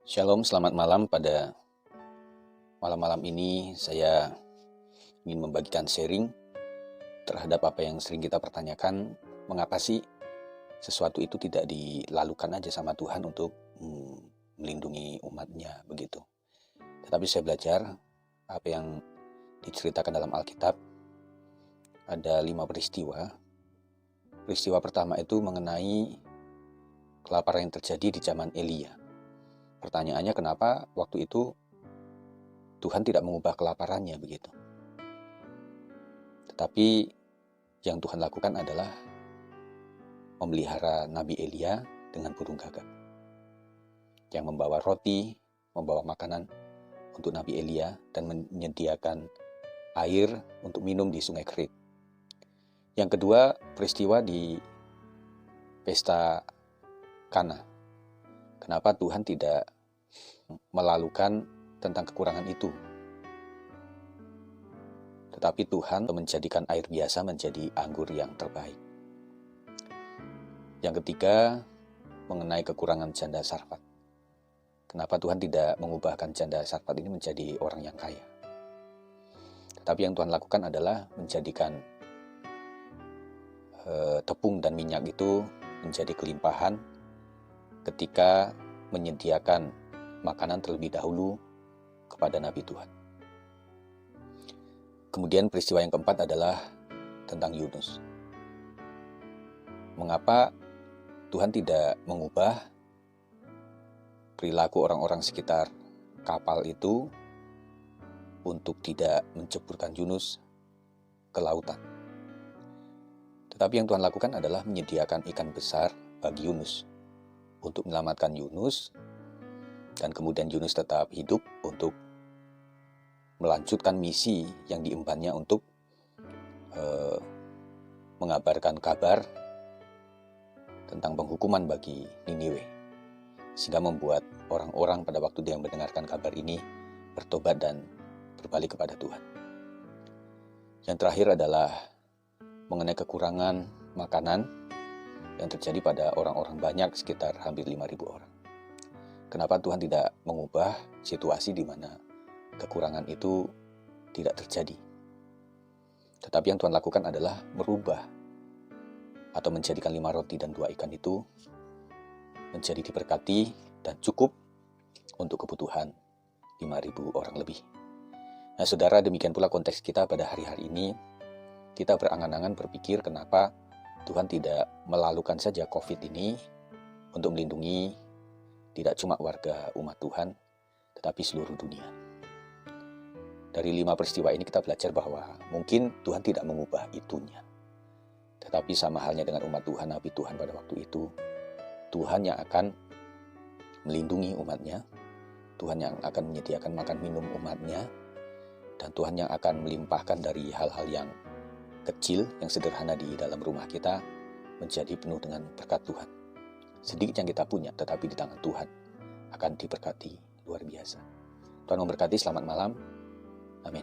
Shalom, selamat malam. Pada malam-malam ini saya ingin membagikan sharing terhadap apa yang sering kita pertanyakan, mengapa sih sesuatu itu tidak dilakukan aja sama Tuhan untuk melindungi umatnya begitu. Tetapi saya belajar apa yang diceritakan dalam Alkitab, ada 5 peristiwa. Peristiwa pertama itu mengenai kelaparan yang terjadi di zaman Elia. Pertanyaannya, kenapa waktu itu Tuhan tidak mengubah kelaparannya begitu. Tetapi yang Tuhan lakukan adalah memelihara Nabi Elia dengan burung gagak, yang membawa roti, membawa makanan untuk Nabi Elia, dan menyediakan air untuk minum di sungai Kerit. Yang kedua, peristiwa di pesta Kana. Kenapa Tuhan tidak melalukan tentang kekurangan itu? Tetapi Tuhan menjadikan air biasa menjadi anggur yang terbaik. Yang ketiga, mengenai kekurangan janda Sarfat. Kenapa Tuhan tidak mengubahkan janda Sarfat ini menjadi orang yang kaya? Tetapi yang Tuhan lakukan adalah menjadikan tepung dan minyak itu menjadi kelimpahan ketika menyediakan makanan terlebih dahulu kepada Nabi Tuhan. Kemudian peristiwa yang keempat adalah tentang Yunus. Mengapa Tuhan tidak mengubah perilaku orang-orang sekitar kapal itu untuk tidak menceburkan Yunus ke lautan? Tetapi yang Tuhan lakukan adalah menyediakan ikan besar bagi Yunus untuk menyelamatkan Yunus, dan kemudian Yunus tetap hidup untuk melanjutkan misi yang diembannya untuk mengabarkan kabar tentang penghukuman bagi Niniwe, sehingga membuat orang-orang pada waktu dia mendengarkan kabar ini bertobat dan berbalik kepada Tuhan. Yang terakhir adalah mengenai kekurangan makanan yang terjadi pada orang-orang banyak, sekitar hampir 5.000 orang. Kenapa Tuhan tidak mengubah situasi di mana kekurangan itu tidak terjadi? Tetapi yang Tuhan lakukan adalah merubah atau menjadikan 5 roti dan 2 ikan itu menjadi diberkati dan cukup untuk kebutuhan 5.000 orang lebih. Nah saudara, demikian pula konteks kita pada hari-hari ini. Kita berangan-angan berpikir kenapa Tuhan tidak melalukan saja COVID ini untuk melindungi tidak cuma warga umat Tuhan, tetapi seluruh dunia. Dari 5 peristiwa ini kita belajar bahwa mungkin Tuhan tidak mengubah itunya. Tetapi sama halnya dengan umat Tuhan, Nabi Tuhan pada waktu itu, Tuhan yang akan melindungi umatnya, Tuhan yang akan menyediakan makan minum umatnya, dan Tuhan yang akan melimpahkan dari hal-hal yang kecil, yang sederhana di dalam rumah kita, menjadi penuh dengan berkat Tuhan. Sedikit yang kita punya, tetapi di tangan Tuhan akan diberkati luar biasa. Tuhan memberkati, selamat malam. Amin.